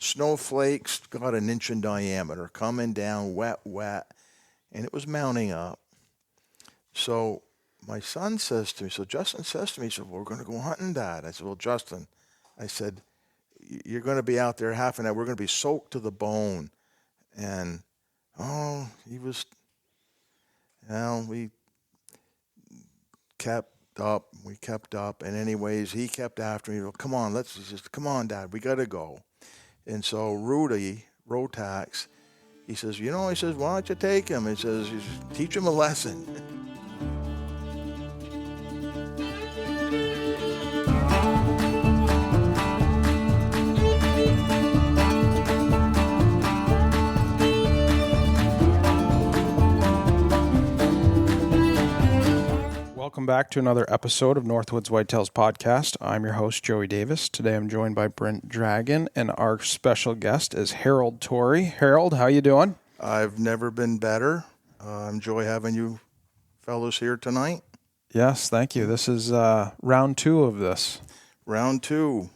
snowflakes got an inch in diameter, coming down wet, and it was mounting up. So my son says to me, so Justin says to me, he said, well, we're going to go hunting, Dad. I said, well, Justin, I said, you're going to be out there half an hour. We're going to be soaked to the bone. And, he was, we kept up. And anyways, he kept after me. Well, come on, come on, Dad, we got to go. And so Rudy, Rotax, he says, why don't you take him? He says, teach him a lesson. Welcome back to another episode of Northwoods Whitetails Podcast. I'm your host, Joey Davis. Today I'm joined by Brent Dragon, and our special guest is Harold Torre. Harold, how you doing? I've never been better. Enjoy having you fellows here tonight. Yes, thank you. This is round 2 of this. Round 2.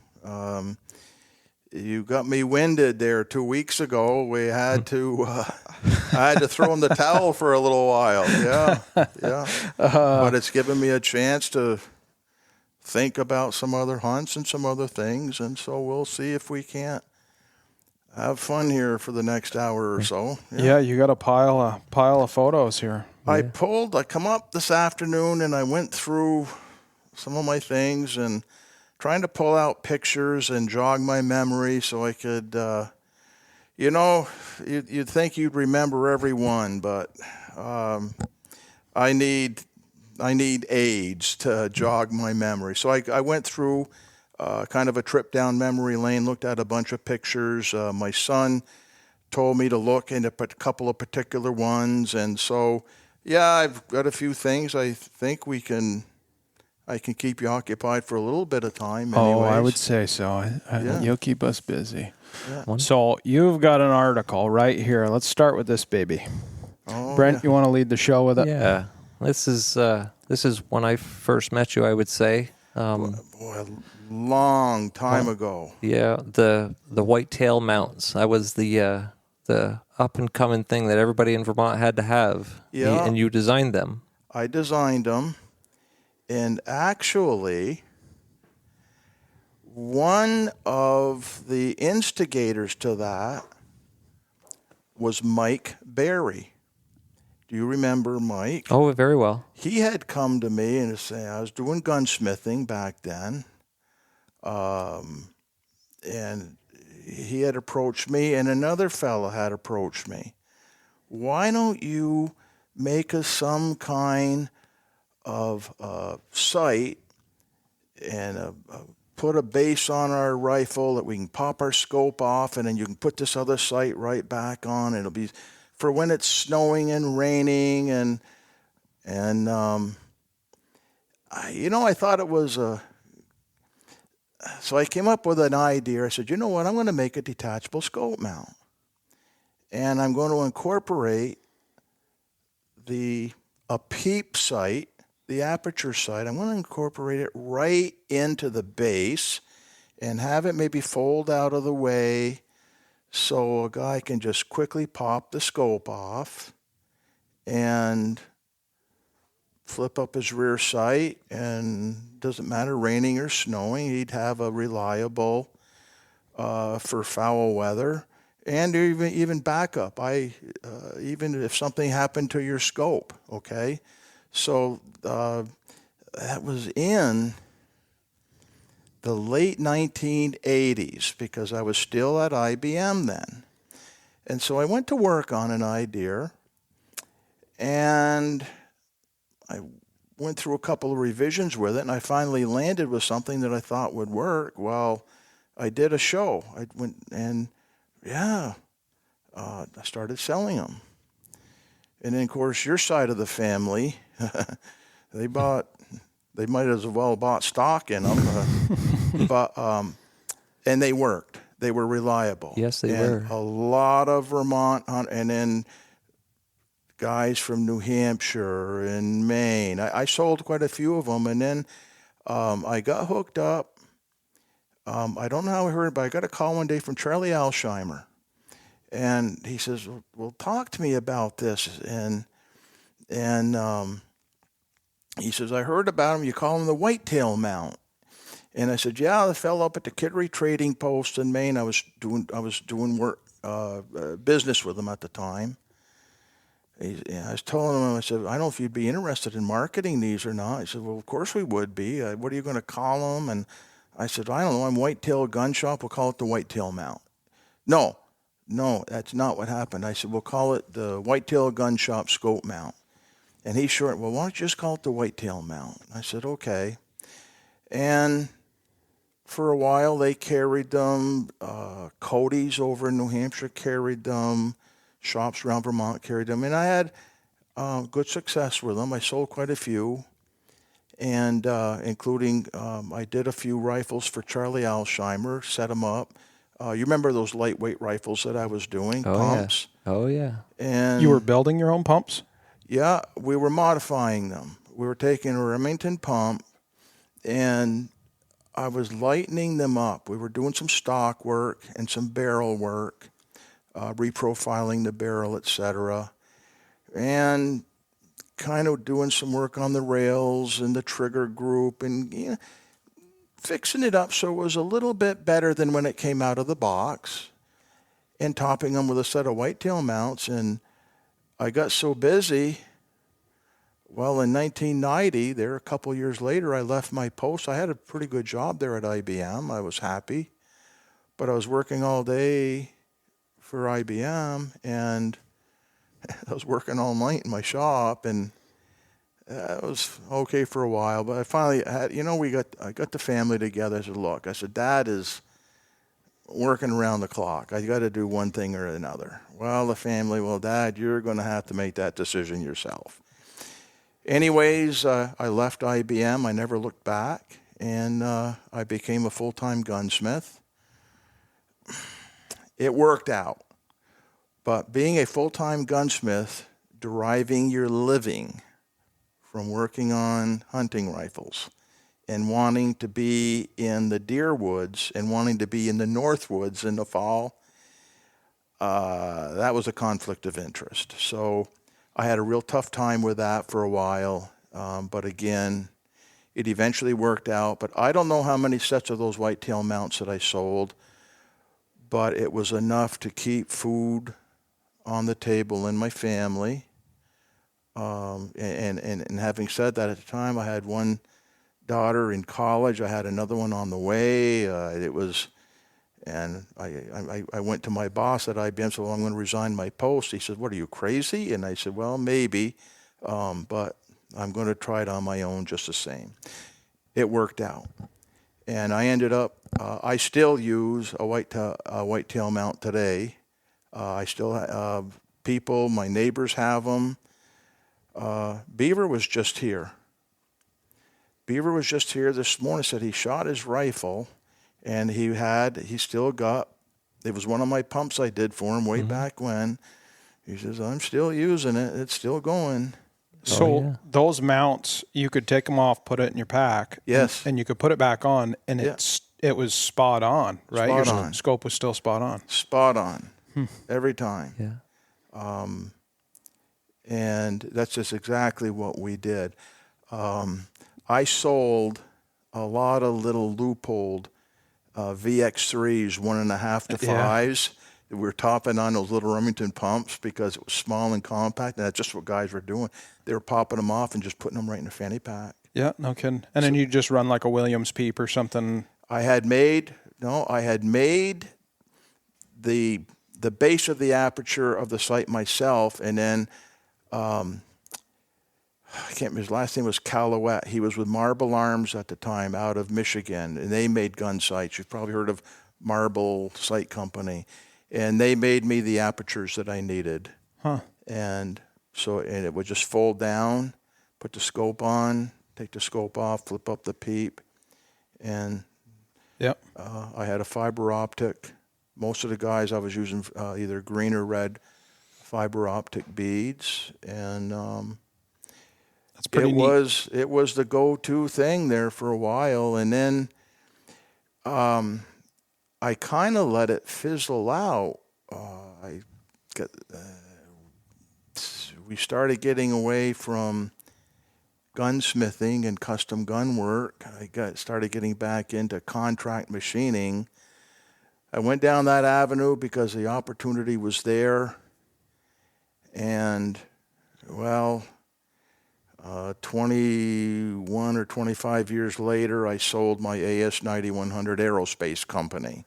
You got me winded there 2 weeks ago. We had to, I had to throw in the towel for a little while. Yeah. But it's given me a chance to think about some other hunts and some other things. And so we'll see if we can't have fun here for the next hour or so. Yeah, you got a pile of photos here. I come up this afternoon and I went through some of my things and trying to pull out pictures and jog my memory so I could, you'd think you'd remember every one, but I need aids to jog my memory. So I went through kind of a trip down memory lane, looked at a bunch of pictures. My son told me to look into a couple of particular ones, and so I've got a few things. I think I can keep you occupied for a little bit of time. Anyways. I would say so. You'll keep us busy. Yeah. So you've got an article right here. Let's start with this baby. Brent, you want to lead the show with it? Yeah. This is when I first met you, I would say. A long time ago. Yeah, the Whitetail Mounts. I was the up and coming thing that everybody in Vermont had to have. Yeah. And you designed them. I designed them. And actually, one of the instigators to that was Mike Berry. Do you remember Mike? Oh, very well. He had come to me and say I was doing gunsmithing back then, and he had approached me, and another fellow had approached me. Why don't you make us some kind of sight and put a base on our rifle that we can pop our scope off, and then you can put this other sight right back on. It'll be for when it's snowing and raining, and I thought it was so I came up with an idea. I said, you know what, I'm going to make a detachable scope mount, and I'm going to incorporate a peep sight, the aperture sight. I'm going to incorporate it right into the base and have it maybe fold out of the way so a guy can just quickly pop the scope off and flip up his rear sight, and doesn't matter raining or snowing, he'd have a reliable for foul weather and even backup. Even if something happened to your scope, okay? So that was in the late 1980s because I was still at IBM then. And so I went to work on an idea, and I went through a couple of revisions with it, and I finally landed with something that I thought would work. Well, I did a show. I went and, I started selling them. And then, of course, your side of the family, they might as well have bought stock in them. And they worked. They were reliable. Yes, they were. A lot of Vermont, and then guys from New Hampshire and Maine. I sold quite a few of them, and then I got hooked up I don't know how I heard it, but I got a call one day from Charlie Alsheimer. And he says, well, talk to me about this. And he says, I heard about him. You call him the whitetail mount. And I said, yeah, the fellow up at the Kittery Trading Post in Maine. I was doing work, business with him at the time. I was telling him, I said, I don't know if you'd be interested in marketing these or not. He said, well, of course we would be. What are you going to call them? And I said, I don't know. I'm Whitetail Gun Shop. We'll call it the Whitetail Mount. No, that's not what happened. I said, we'll call it the Whitetail Gun Shop Scope Mount. And he short, well, why don't you just call it the Whitetail Mount? I said, okay. And for a while, they carried them. Cody's over in New Hampshire carried them. Shops around Vermont carried them. And I had good success with them. I sold quite a few, and including I did a few rifles for Charlie Alsheimer, set them up. You remember those lightweight rifles that I was doing, pumps? Yeah. Oh, yeah. And You were building your own pumps? yeah, we were modifying them. We were taking a Remington pump, and I was lightening them up. We were doing some stock work and some barrel work, reprofiling the barrel, etc., and kind of doing some work on the rails and the trigger group, and fixing it up so it was a little bit better than when it came out of the box, and topping them with a set of whitetail mounts. And I got so busy. Well, in 1990, there a couple years later, I left my post. I had a pretty good job there at IBM. I was happy, but I was working all day for IBM, and I was working all night in my shop, and it was okay for a while. But I finally had, I got the family together. I said, look, Dad is working around the clock. I got to do one thing or another. Well, the family, well, Dad, you're going to have to make that decision yourself. Anyways, I left IBM. I never looked back, and I became a full-time gunsmith. It worked out. But being a full-time gunsmith, deriving your living from working on hunting rifles and wanting to be in the deer woods and wanting to be in the Northwoods in the fall, that was a conflict of interest. So I had a real tough time with that for a while. But again, it eventually worked out. But I don't know how many sets of those whitetail mounts that I sold, but it was enough to keep food on the table in my family. And having said that, at the time I had one daughter in college. I had another one on the way. And I went to my boss at IBM, so I'm going to resign my post. He said, what, are you crazy? And I said, well, maybe, but I'm going to try it on my own just the same. It worked out. And I ended up, I still use a whitetail mount today. I still have people, my neighbors have them. Beaver was just here. Beaver was just here this morning, said he shot his rifle, and he still got, it was one of my pumps I did for him way back when. He says, I'm still using it. It's still going. So those mounts, you could take them off, put it in your pack. Yes. And you could put it back on, and it was spot on, right? Spot Your on. scope was still spot on. Spot on. Every time. Yeah. And that's just exactly what we did. I sold a lot of little loopholed VX3s, 1.5 to 5s. We were topping on those little Remington pumps because it was small and compact, and that's just what guys were doing. They were popping them off and just putting them right in a fanny pack. Yeah, no kidding. And then you just run like a Williams peep or something. I had made the base of the aperture of the sight myself, and then I can't remember, his last name was Calouette. He was with Marble Arms at the time out of Michigan, and they made gun sights. You've probably heard of Marble Sight Company. And they made me the apertures that I needed. And it would just fold down, put the scope on, take the scope off, flip up the peep, and I had a fiber optic. Most of the guys I was using either green or red fiber optic beads, and that's pretty neat. It was the go-to thing there for a while, and then I kind of let it fizzle out. I got, we started getting away from gunsmithing and custom gun work. Started getting back into contract machining. I went down that avenue because the opportunity was there. And, well, 21 or 25 years later, I sold my AS 9100 aerospace company.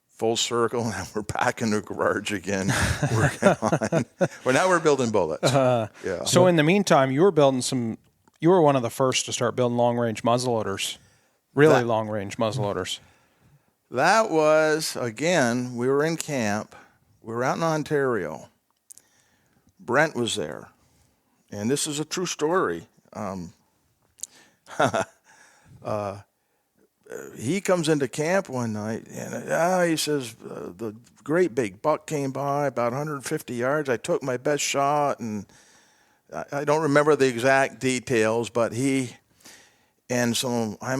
Full circle, and we're back in the garage again. Working on. Well, now we're building bullets. Yeah. So in the meantime, you were one of the first to start building long-range muzzleloaders, long-range muzzleloaders. That was, again, we were in camp. We were out in Ontario. Brent was there. And this is a true story. He comes into camp one night, and he says, the great big buck came by about 150 yards. I took my best shot, and I don't remember the exact details, but and so I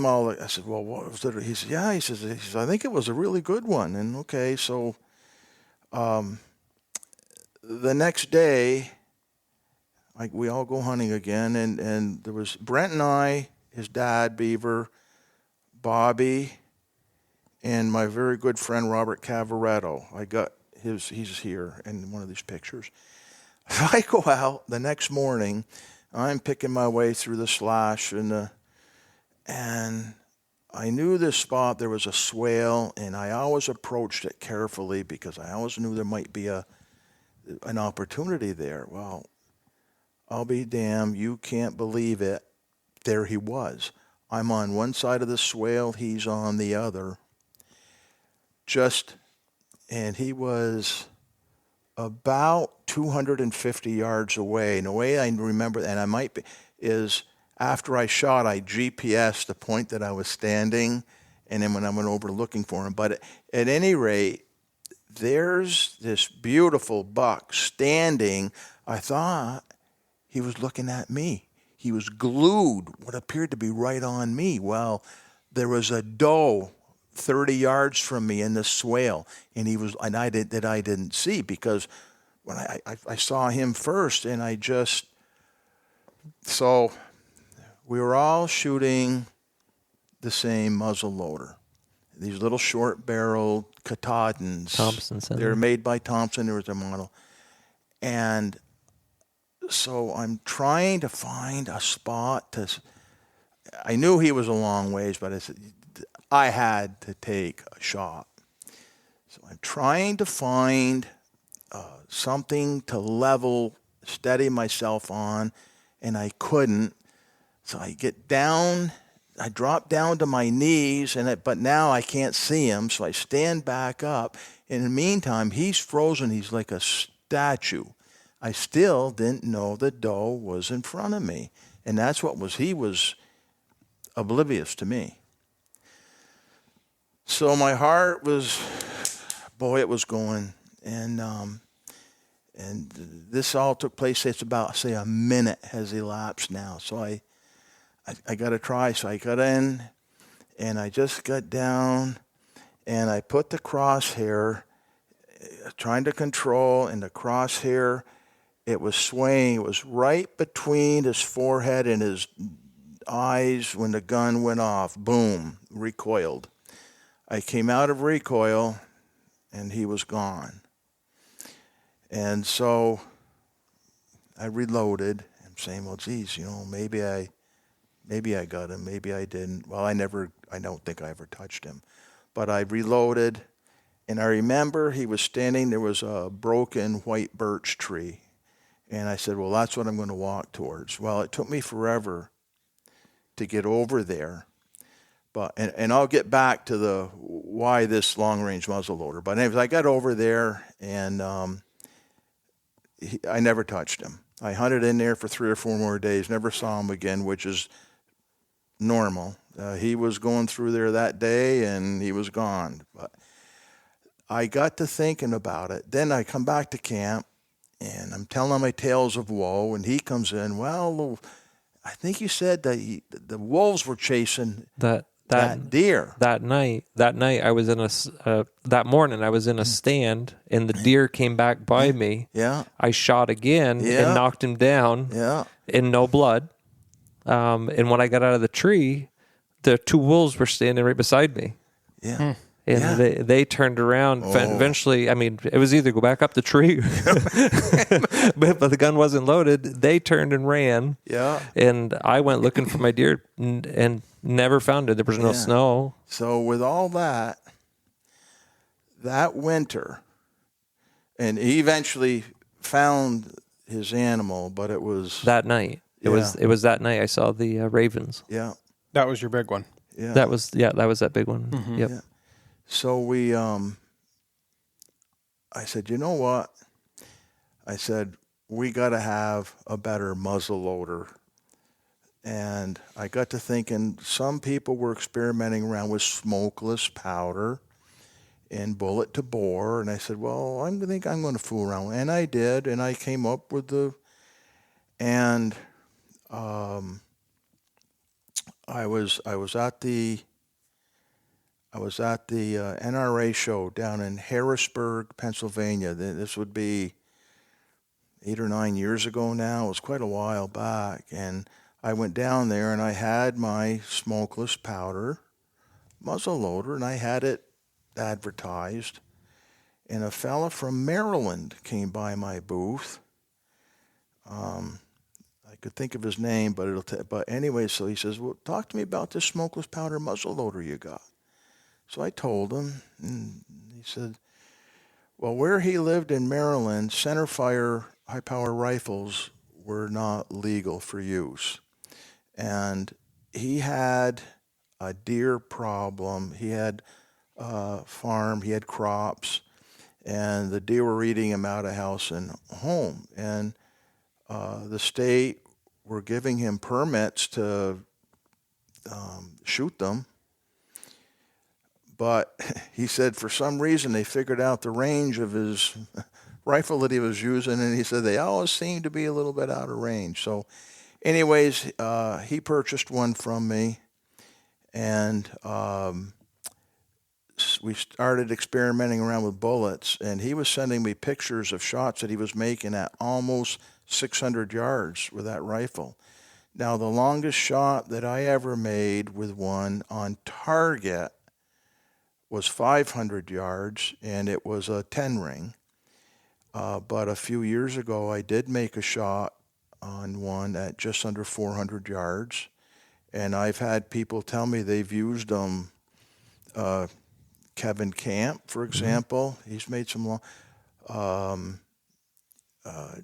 said, well, what was it? He said, yeah, he says, I think it was a really good one. And okay, so the next day, we all go hunting again, and there was Brent and I, his dad, Beaver, Bobby, and my very good friend Robert Cavaretto. He's here in one of these pictures. So I go out the next morning. I'm picking my way through the slash, and I knew this spot. There was a swale, and I always approached it carefully because I always knew there might be an opportunity there. Well, I'll be damned, you can't believe it. There he was. I'm on one side of the swale, he's on the other. And he was about 250 yards away. And the way I remember, and I might be, is after I shot, I GPSed the point that I was standing, and then when I went over looking for him. But at any rate, there's this beautiful buck standing. I thought he was looking at me. He was glued, what appeared to be right on me. Well, there was a doe 30 yards from me in the swale, and I didn't see because when I saw him first, and so we were all shooting the same muzzle loader. These little short-barreled Katahdins. Thompson. They're made by Thompson. There was a model. And so I'm trying to find a spot I knew he was a long ways, but I had to take a shot. So I'm trying to find something to steady myself on, and I couldn't. So I drop down to my knees, but now I can't see him, so I stand back up. In the meantime, he's frozen. He's like a statue. I still didn't know the doe was in front of me. And that's he was oblivious to me. So my heart was, it was going. And this all took place, it's about, say, a minute has elapsed now. So I got to try. So I got in, and I just got down, and I put the crosshair, trying to control, and the crosshair, it was swaying. It was right between his forehead and his eyes when the gun went off. Boom, recoiled. I came out of recoil, and he was gone. And so I reloaded. I'm saying, well, geez, maybe I got him, maybe I didn't. Well, I don't think I ever touched him. But I reloaded, and I remember he was standing, there was a broken white birch tree. And I said, well, that's what I'm going to walk towards. Well, it took me forever to get over there. But and I'll get back to why this long-range muzzleloader. But anyways, I got over there, and I never touched him. I hunted in there for 3 or 4 more days, never saw him again, which is normal. He was going through there that day, and he was gone. But I got to thinking about it. Then I come back to camp, and I'm telling him my tales of woe, and he comes in, well, I think you said that the wolves were chasing. That that deer. That night, I was in that morning, I was in a stand, and the deer came back by me. Yeah. I shot again Yeah. and knocked him down. Yeah. And no blood. And when I got out of the tree, the two wolves were standing right beside me. Yeah. And they turned around. Eventually, I mean, it was either go back up the tree, but the gun wasn't loaded. They turned and ran. Yeah. And I went looking for my deer and never found it. There was no snow. So with all that winter, and he eventually found his animal, but it was That night. It was that night I saw the ravens. Yeah. That was your big one. Yeah. That was that big one. Mm-hmm. Yep. Yeah. So we, I said, you know what? I said, we got to have a better muzzle loader. And I got to thinking, some people were experimenting around with smokeless powder and bullet to bore. And I said, well, I think I'm going to fool around. And I did. And I came up with and I was at the NRA show down in Harrisburg, Pennsylvania. This would be 8 or 9 years ago now. It was quite a while back. And I went down there and I had my smokeless powder muzzle loader and I had it advertised. And a fella from Maryland came by my booth. I could think of his name, but anyway, so he says, well, talk to me about this smokeless powder muzzle loader you got. So I told him, and he said, well, where he lived in Maryland, centerfire high-power rifles were not legal for use. And he had a deer problem. He had a farm. He had crops. And the deer were eating him out of house and home. And the state were giving him permits to shoot them. But he said for some reason they figured out the range of his rifle that he was using, and he said they always seemed to be a little bit out of range. So anyways, he purchased one from me, and we started experimenting around with bullets, and he was sending me pictures of shots that he was making at almost 600 yards with that rifle. Now, the longest shot that I ever made with one on target was 500 yards, and it was a 10 ring. But a few years ago, I did make a shot on one at just under 400 yards, and I've had people tell me they've used them. Kevin Camp, for example, he's made some long.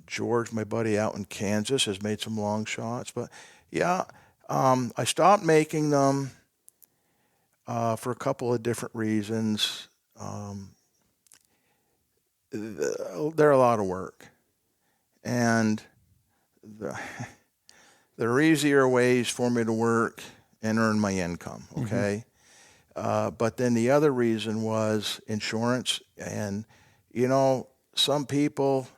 George, my buddy out in Kansas, has made some long shots. But yeah, I stopped making them for a couple of different reasons. They're a lot of work, and there are easier ways for me to work and earn my income. Okay. But then the other reason was insurance. And, some people,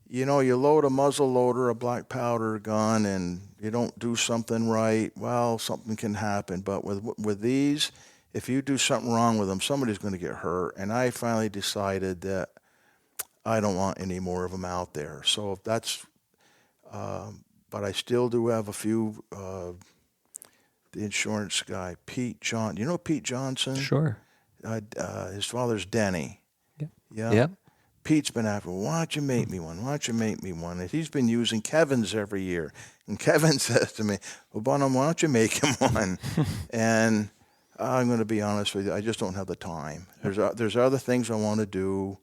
you load a muzzle loader, a black powder gun, and you don't do something right, well, something can happen. But with these, if you do something wrong with them, somebody's going to get hurt. And I finally decided that I don't want any more of them out there. So if that's, but I still do have a few. The insurance guy, Pete John. You know Pete Johnson? Sure. His father's Denny. Yeah. Yep. Pete's been after, why don't you make me one? Why don't you make me one? And he's been using Kevin's every year. And Kevin says to me, well, Bonham, why don't you make him one? And I'm going to be honest with you, I just don't have the time. There's other things I want to do,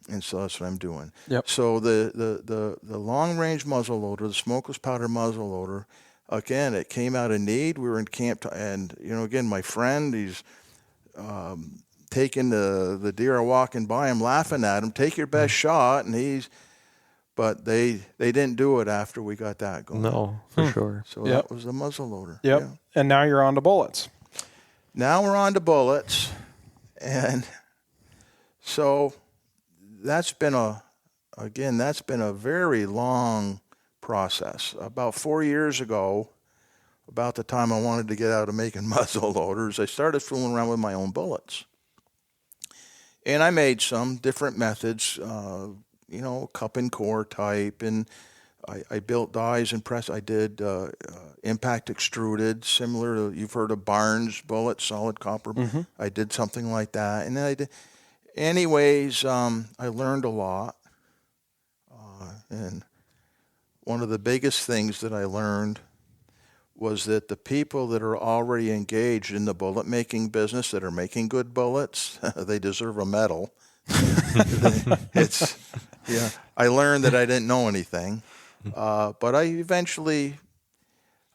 and so that's what I'm doing. Yep. So the long-range muzzle loader, the smokeless powder muzzle loader, again, it came out of need. We were in camp, and again, my friend, he's taking the deer are walking by him, laughing at him. Take your best shot, and but they didn't do it after we got that going. No, for sure. So that was the muzzle loader. Yep. Yeah. And now you're on to bullets. Now we're on to bullets, and so that's been a very long process. About 4 years ago, about the time I wanted to get out of making muzzle loaders, I started fooling around with my own bullets. And I made some different methods, cup and core type, and I built dies and press. I did impact extruded, similar to, you've heard of Barnes bullets, solid copper. Mm-hmm. I did something like that. And then I did. Anyways, I learned a lot. And one of the biggest things that I learned was that the people that are already engaged in the bullet making business, that are making good bullets, they deserve a medal. I learned that I didn't know anything, but I eventually.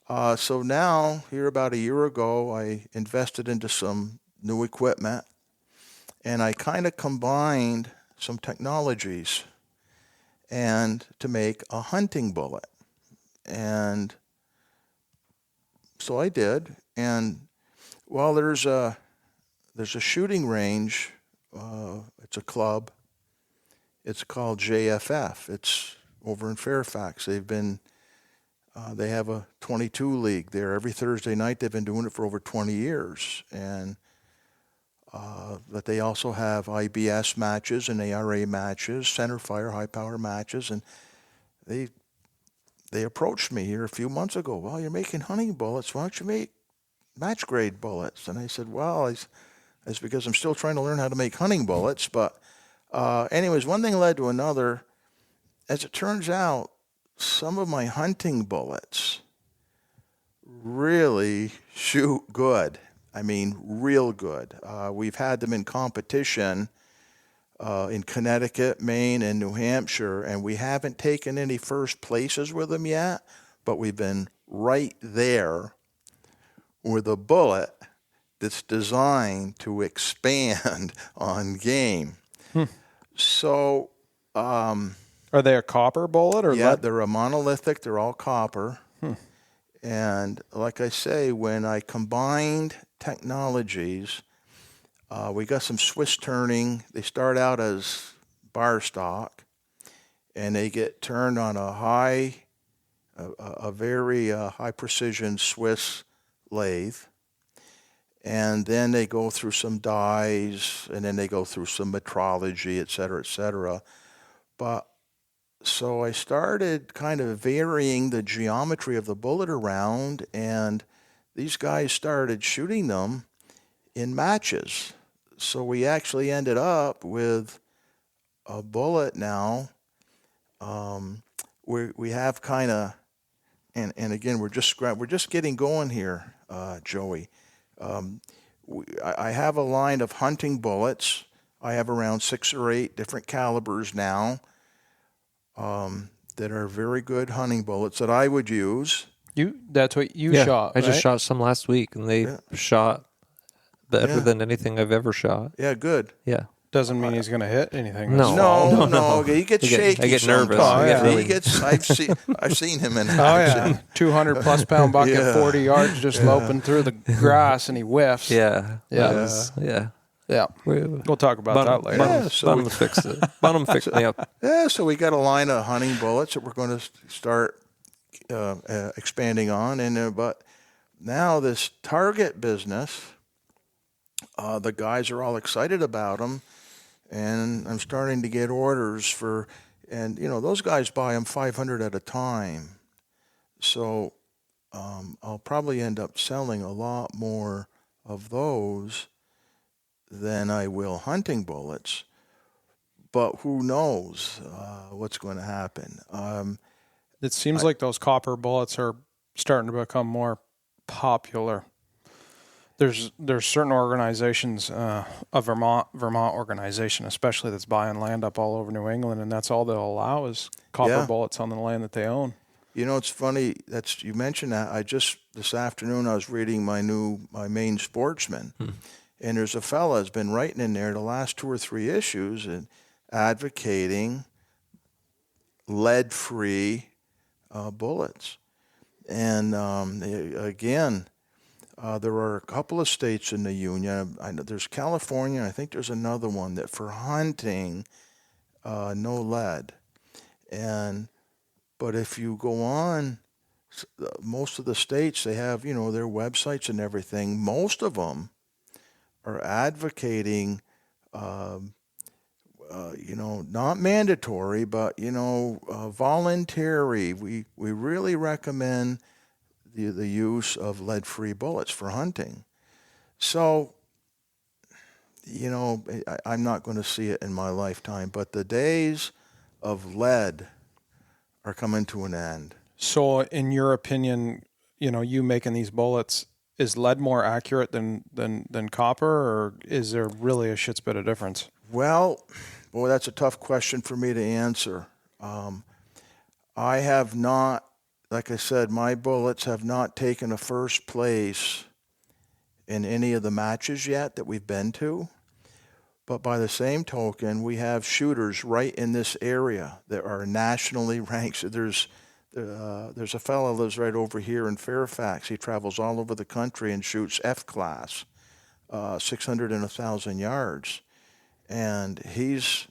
So now, here about a year ago, I invested into some new equipment, and I kind of combined some technologies and to make a hunting bullet. And so I did, and well, there's a shooting range. It's a club. It's called JFF. It's over in Fairfax. They have a 22 league there every Thursday night. They've been doing it for over 20 years, and but they also have IBS matches and ARA matches, center fire, high power matches, and they approached me here a few months ago. Well, you're making hunting bullets. Why don't you make match grade bullets? And I said, well, it's because I'm still trying to learn how to make hunting bullets. But anyways, one thing led to another. As it turns out, some of my hunting bullets really shoot good. I mean, real good. We've had them in competition in Connecticut, Maine, and New Hampshire, and we haven't taken any first places with them yet, but we've been right there with a bullet that's designed to expand on game. So, are they a copper bullet or yeah, lead? they're a monolithic. They're all copper. And like I say, when I combined technologies, we got some Swiss turning. They start out as bar stock, and they get turned on a very high precision Swiss lathe. And then they go through some dies, and then they go through some metrology, et cetera, et cetera. But so I started kind of varying the geometry of the bullet around, and these guys started shooting them in matches. So we actually ended up with a bullet now. We have kind of, and again, we're just getting going here, Joey. I have a line of hunting bullets. I have around 6 or 8 different calibers now that are very good hunting bullets that I would use. That's what you shot, I just right? shot some last week, and they shot better than anything I've ever shot. Yeah, good. Yeah. Doesn't mean he's going to hit anything. No. He gets shaky. I get nervous. I've seen him in Oh action. yeah, 200+ pound buck at 40 yards just loping through the grass, and he whiffs. Yeah. Yeah. We'll talk about that later. Bunham fixed it. Bunham fixed me up. Yeah, so we got a line of hunting bullets that we're going to start expanding on, but now this target business, the guys are all excited about them, and I'm starting to get orders for, and those guys buy them 500 at a time, so I'll probably end up selling a lot more of those than I will hunting bullets, but who knows what's going to happen. It seems like those copper bullets are starting to become more popular. There's certain organizations, a Vermont organization especially, that's buying land up all over New England, and that's all they'll allow is copper bullets on the land that they own. It's funny you mentioned that. This afternoon I was reading my Maine Sportsman, and there's a fella that's been writing in there the last 2 or 3 issues and advocating lead-free bullets. And again, there are a couple of states in the union. I know there's California, and I think there's another one that for hunting, no lead. But if you go on most of the states, they have, their websites and everything. Most of them are advocating, not mandatory, but, voluntary. We really recommend the use of lead-free bullets for hunting. So, I'm not going to see it in my lifetime, but the days of lead are coming to an end. So, in your opinion, you making these bullets, is lead more accurate than copper, or is there really a shit's bit of difference? Well, boy, that's a tough question for me to answer. I have not, like I said, my bullets have not taken a first place in any of the matches yet that we've been to. But by the same token, we have shooters right in this area that are nationally ranked. There's a fellow lives right over here in Fairfax. He travels all over the country and shoots F-class, 600 and 1,000 yards. And he's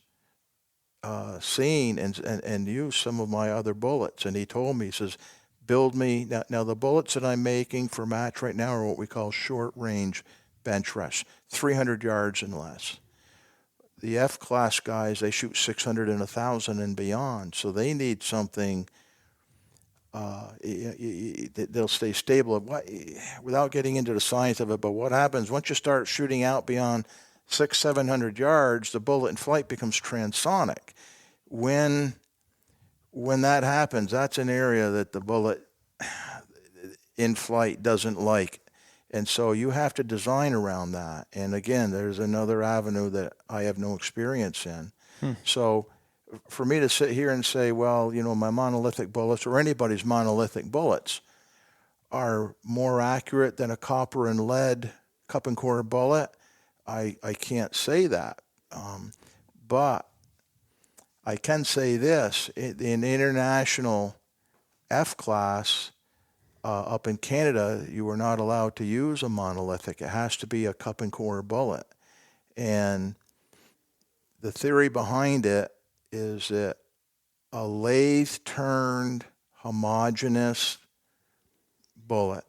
seen and used some of my other bullets. And he told me, he says, build me. Now the bullets that I'm making for match right now are what we call short-range bench rest, 300 yards and less. The F-class guys, they shoot 600 and 1,000 and beyond. So they need something they'll stay stable. Without getting into the science of it, but what happens once you start shooting out beyond 600-700 yards, the bullet in flight becomes transonic. When that happens, that's an area that the bullet in flight doesn't like. And so you have to design around that. And again, there's another avenue that I have no experience in. So for me to sit here and say, well, my monolithic bullets or anybody's monolithic bullets are more accurate than a copper and lead cup and core bullet, I can't say that. But I can say this, in international F-class, up in Canada, you are not allowed to use a monolithic. It has to be a cup and core bullet. And the theory behind it is that a lathe-turned homogeneous bullet,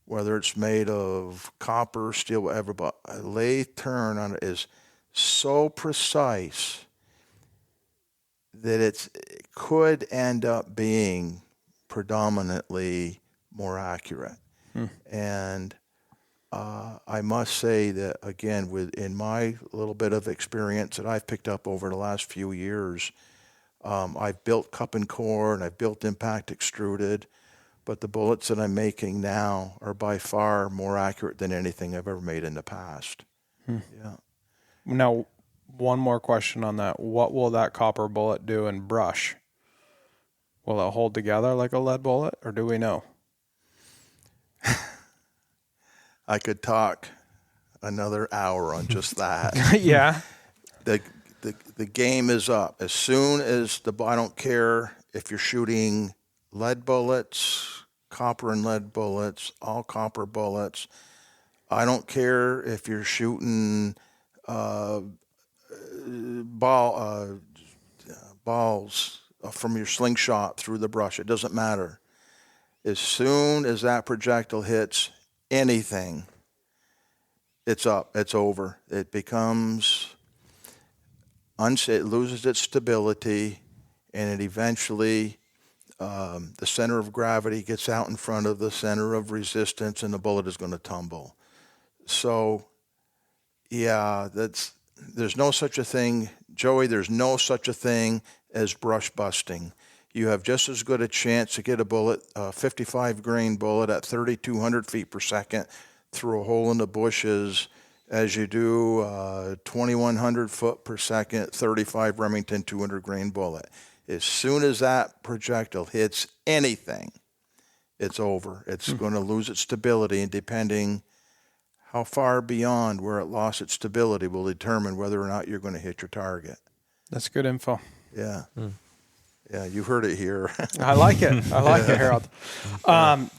whether it's made of copper, steel, whatever, but a lathe turn on it is so precise that it could end up being predominantly more accurate. And I must say that, again, in my little bit of experience that I've picked up over the last few years, I've built cup and core and I've built impact extruded, but the bullets that I'm making now are by far more accurate than anything I've ever made in the past. Yeah. Now, one more question on that. What will that copper bullet do in brush? Will it hold together like a lead bullet, or do we know? I could talk another hour on just that. Yeah. The game is up. As soon as I don't care if you're shooting lead bullets, copper and lead bullets, all copper bullets. I don't care if you're shooting balls from your slingshot through the brush. It doesn't matter. As soon as that projectile hits anything, it's up. It's over. It becomes it loses its stability, and it eventually the center of gravity gets out in front of the center of resistance, and the bullet is going to tumble. So, yeah, there's no such a thing, Joey. There's no such a thing as brush busting. You have just as good a chance to get a bullet, a 55 grain bullet at 3,200 feet per second through a hole in the bushes as you do 2,100 foot per second, 35 Remington 200 grain bullet. As soon as that projectile hits anything, it's over. It's going to lose its stability, and depending how far beyond where it lost its stability will determine whether or not you're going to hit your target. That's good info. Yeah. Yeah, you heard it here. I like it. I like it, Harold.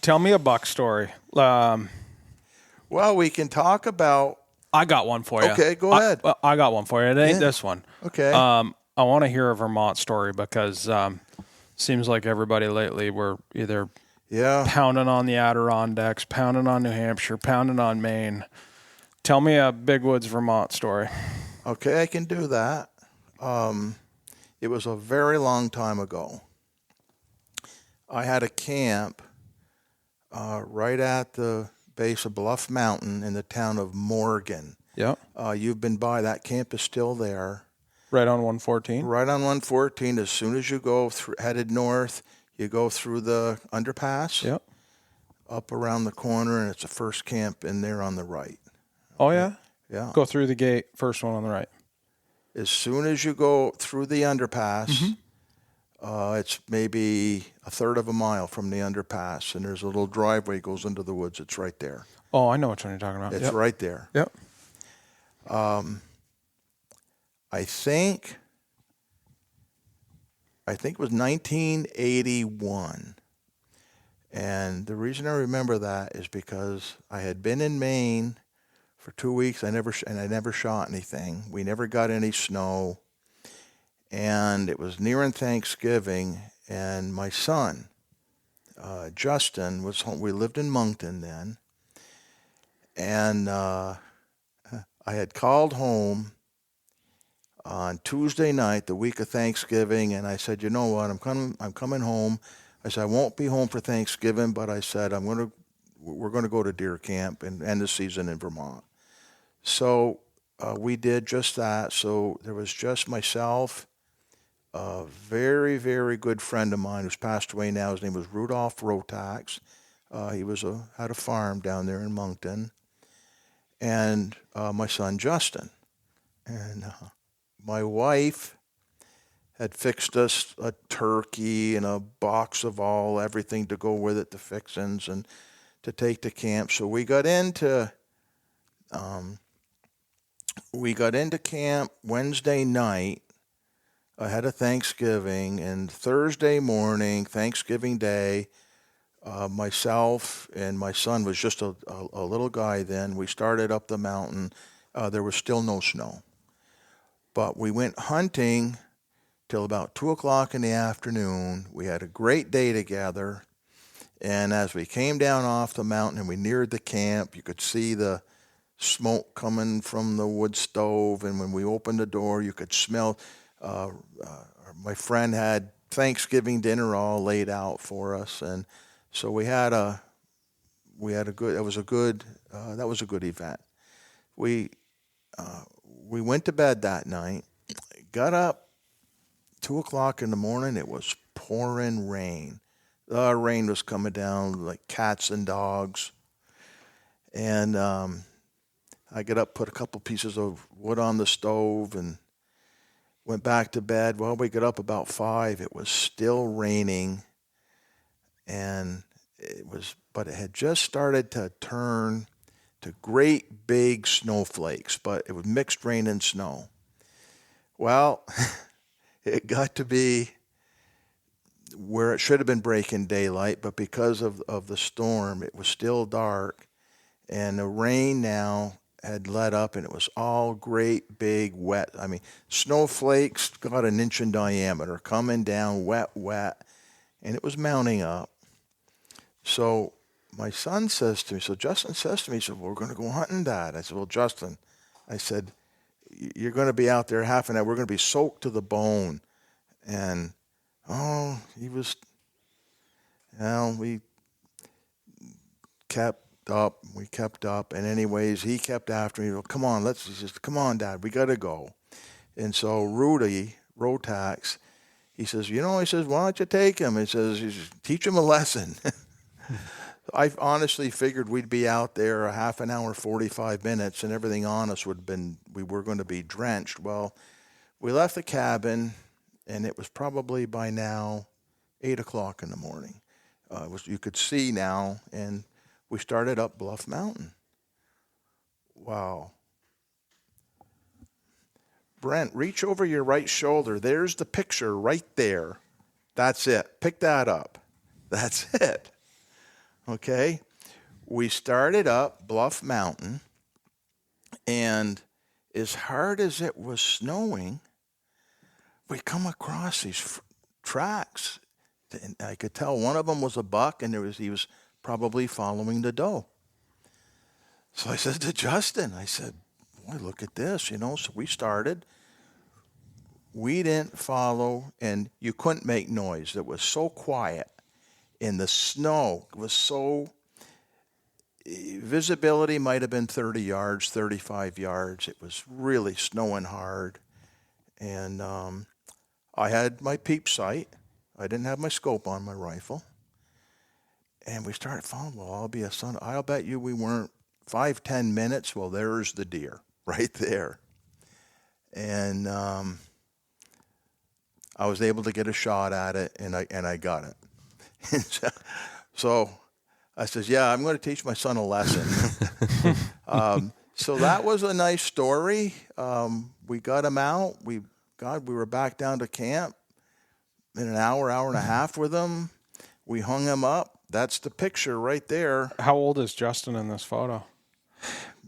Tell me a buck story. Well, we can talk about... I got one for you. Okay, go ahead. I got one for you. It ain't this one. Okay. I want to hear a Vermont story because Seems like everybody lately we're either Yeah. pounding on the Adirondacks, pounding on New Hampshire, pounding on Maine. Tell me a Big Woods, Vermont story. Okay, I can do that. It was a very long time ago. I had a camp right at the base of Bluff Mountain in the town of Morgan. Yeah. You've been by. That camp is still there. Right on 114? Right on 114. As soon as you go headed north, you go through the underpass. Yep. Up around the corner, and it's the first camp in there on the right. Oh, yeah? Yeah. Go through the gate, first one on the right. As soon as you go through the underpass, it's maybe a third of a mile from the underpass, and there's a little driveway that goes into the woods. It's right there. Oh, I know which one you're talking about. It's right there. Yep. I think it was 1981. And the reason I remember that is because I had been in Maine for 2 weeks. I never shot anything. We never got any snow. And it was nearing Thanksgiving, and my son, Justin, was home. We lived in Moncton then. And I had called home on Tuesday night, the week of Thanksgiving, and I said, you know what, I'm coming home. I said, I won't be home for Thanksgiving, but I said, we're going to go to deer camp and end the season in Vermont. So we did just that. So there was just myself, a very, very good friend of mine who's passed away now. His name was Rudolph Rotax. He had a farm down there in Moncton. And my son, Justin. And my wife had fixed us a turkey and a box of everything to go with it, the fixings, and to take to camp. So we got into camp Wednesday night ahead of Thanksgiving, and Thursday morning, Thanksgiving Day, myself and my son was just a little guy then. We started up the mountain. There was still no snow. But we went hunting till about 2 o'clock in the afternoon. We had a great day together. And as we came down off the mountain and we neared the camp, you could see the smoke coming from the wood stove. And when we opened the door, you could smell. My friend had Thanksgiving dinner all laid out for us. And so that was a good event. We went to bed that night, got up 2 o'clock in the morning. It was pouring rain. The rain was coming down like cats and dogs. And I got up, put a couple pieces of wood on the stove, and went back to bed. Well, we got up about 5. It was still raining, and but it had just started to turn to great big snowflakes, but it was mixed rain and snow. Well, it got to be where it should have been breaking daylight, but because of the storm, it was still dark, and the rain now had let up, and it was all great big wet. I mean, snowflakes got an inch in diameter, coming down wet, and it was mounting up. So my son says to me, Justin says to me, he said, well, we're going to go hunting, Dad. I said, well, Justin, I said, you're going to be out there half an hour. We're going to be soaked to the bone. And, we kept up. And anyways, he kept after me. Well, come on, he says, come on, Dad, we got to go. And so Rudy, Rotax, he says, why don't you take him? He says, teach him a lesson. I honestly figured we'd be out there a half an hour, 45 minutes, and everything on us we were going to be drenched. Well, we left the cabin, and it was probably by now 8 o'clock in the morning. You could see now, and we started up Bluff Mountain. Wow. Brent, reach over your right shoulder. There's the picture right there. That's it. Pick that up. That's it. Okay, we started up Bluff Mountain, and as hard as it was snowing, we come across these tracks And I could tell one of them was a buck, and he was probably following the doe. So I said to Justin, I said, boy, look at this, you know. So we started. We didn't follow, and you couldn't make noise. It was so quiet. And the snow was so, visibility might have been 30 yards, 35 yards. It was really snowing hard. And I had my peep sight. I didn't have my scope on my rifle. And we started following. Well, I'll bet you we weren't 5-10 minutes. Well, there's the deer right there. And I was able to get a shot at it, and I got it. So I says, yeah, I'm going to teach my son a lesson. So that was a nice story. We got him out. We were back down to camp in an hour and a half with him. We hung him up. That's the picture right there. How old is Justin in this photo?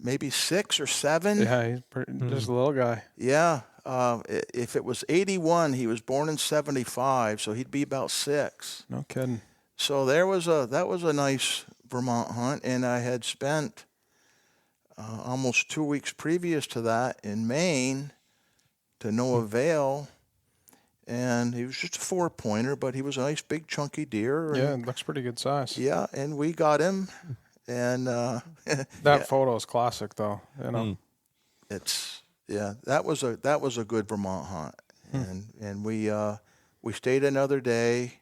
Maybe 6 or 7. Yeah, he's just a little guy. Yeah. If it was 81, he was born in 75, so he'd be about 6. No kidding. So that was a nice Vermont hunt, and I had spent almost 2 weeks previous to that in Maine to no avail. And he was just a 4-pointer, but he was a nice big chunky deer. Yeah, it looks pretty good size. Yeah, and we got him. And that photo is classic, though. You know, that was a good Vermont hunt. And we stayed another day.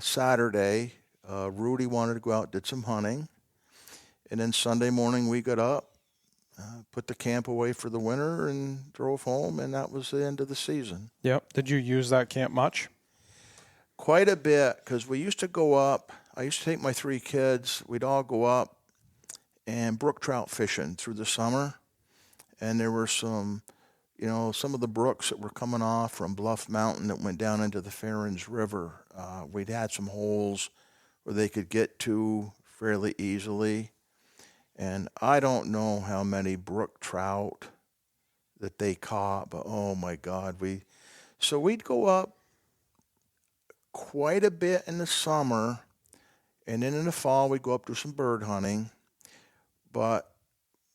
Saturday, Rudy wanted to go out, did some hunting, and then Sunday morning we got up. Put the camp away for the winter and drove home, and that was the end of the season. Yep. Did you use that camp much? Quite a bit, because we used to go up. I used to take my 3 kids. We'd all go up and brook trout fishing through the summer. And there were some of the brooks that were coming off from Bluff Mountain that went down into the Ferens River. We'd had some holes where they could get to fairly easily. And I don't know how many brook trout that they caught, but oh my God, so we'd go up quite a bit in the summer, and then in the fall we'd go up do some bird hunting. But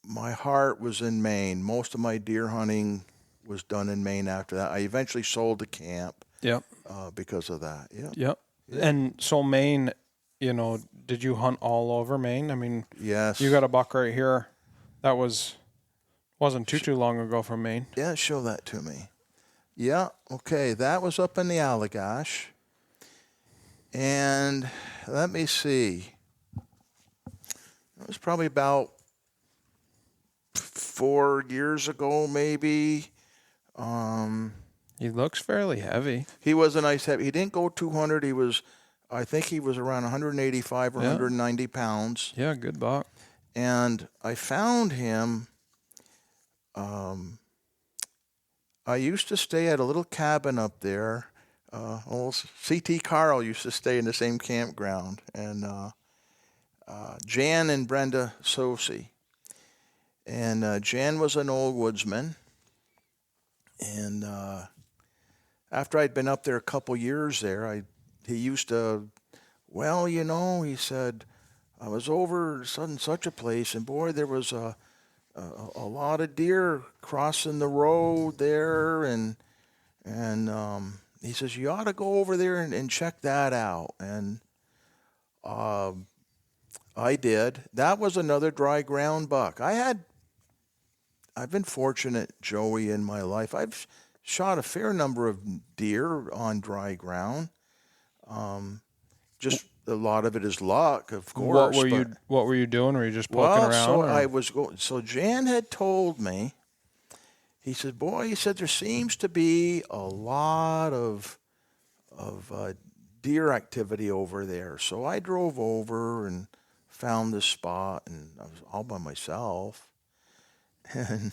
my heart was in Maine. Most of my deer hunting was done in Maine after that. I eventually sold the camp. Yep. Because of that. Yep. Yep. And so Maine, did you hunt all over Maine? I mean, yes. You got a buck right here. That wasn't too long ago from Maine. Yeah, show that to me. Yeah, okay. That was up in the Allagash. And let me see. It was probably about 4 years ago, maybe. He looks fairly heavy. He was a nice heavy. He didn't go 200. I think he was around 185 or 190 pounds. Yeah, good buck. And I found him. I used to stay at a little cabin up there. C.T. Carl used to stay in the same campground. And Jan and Brenda Sosi. And Jan was an old woodsman. And after I'd been up there a couple years there, he used to, he said, I was over such a place, and boy, there was a lot of deer crossing the road there, and he says, you ought to go over there and check that out. And I did. That was another dry ground buck. I've been fortunate, Joey, in my life. I've shot a fair number of deer on dry ground. Just a lot of it is luck, of course. What were you doing? Were you just poking around? So Jan had told me. He said, "Boy," he said, "there seems to be a lot of deer activity over there." So I drove over and found this spot, and I was all by myself. And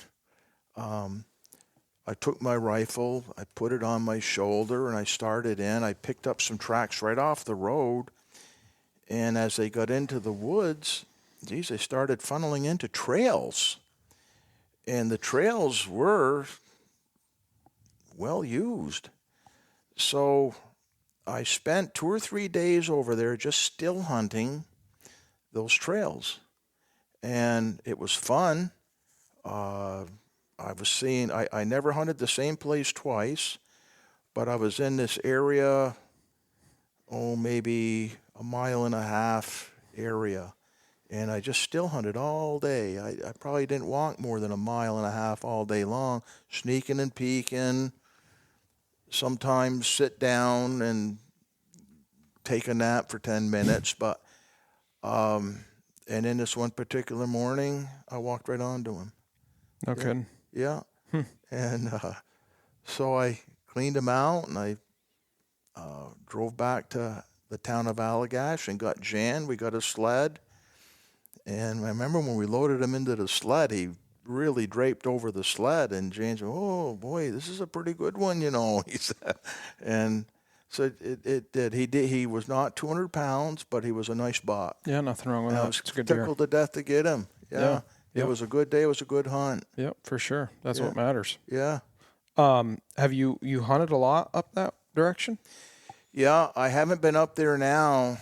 I took my rifle, I put it on my shoulder, and I started in. I picked up some tracks right off the road. And as they got into the woods, they started funneling into trails. And the trails were well used. So I spent 2 or 3 days over there just still hunting those trails. And it was fun. I never hunted the same place twice, but I was in this area, maybe a mile and a half area. And I just still hunted all day. I probably didn't walk more than a mile and a half all day long, sneaking and peeking, sometimes sit down and take a nap for 10 minutes. But, and in this one particular morning, I walked right onto him. No kidding. Yeah. And so I cleaned him out, and I drove back to the town of Allagash and got Jan. We got a sled. And I remember when we loaded him into the sled, he really draped over the sled. And Jan said, "Oh, boy, this is a pretty good one, he said. And so it did. He was not 200 pounds, but he was a nice buck. Yeah, nothing wrong with And I that. was It's a good deer. tickled to death to get him. Yeah. It Yep. was a good day. It was a good hunt. Yep, for sure. That's Yeah. what matters. Yeah. Have you hunted a lot up that direction? Yeah, I haven't been up there now,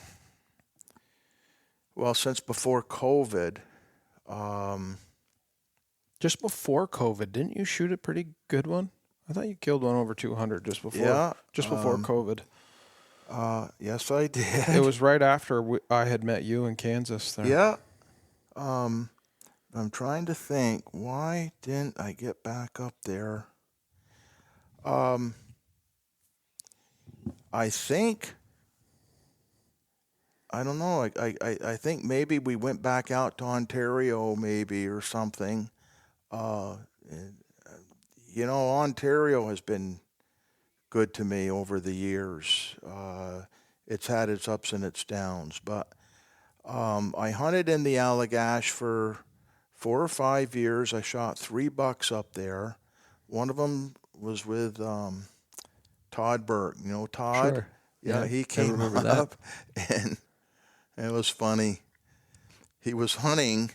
well, since before COVID. Just before COVID, didn't you shoot a pretty good one? I thought you killed one over 200 just before. Yeah, just before COVID. Yes, I did. It was right after I had met you in Kansas. There. Yeah. I'm trying to think, why didn't I get back up there? I think, I don't know, I think maybe we went back out to Ontario maybe or something. Ontario has been good to me over the years. It's had its ups and its downs, but I hunted in the Allagash for 4 or 5 years. I shot 3 bucks up there. One of them was with Todd Burke. You know Todd? Sure. Yeah, he came up, and it was funny. He was hunting,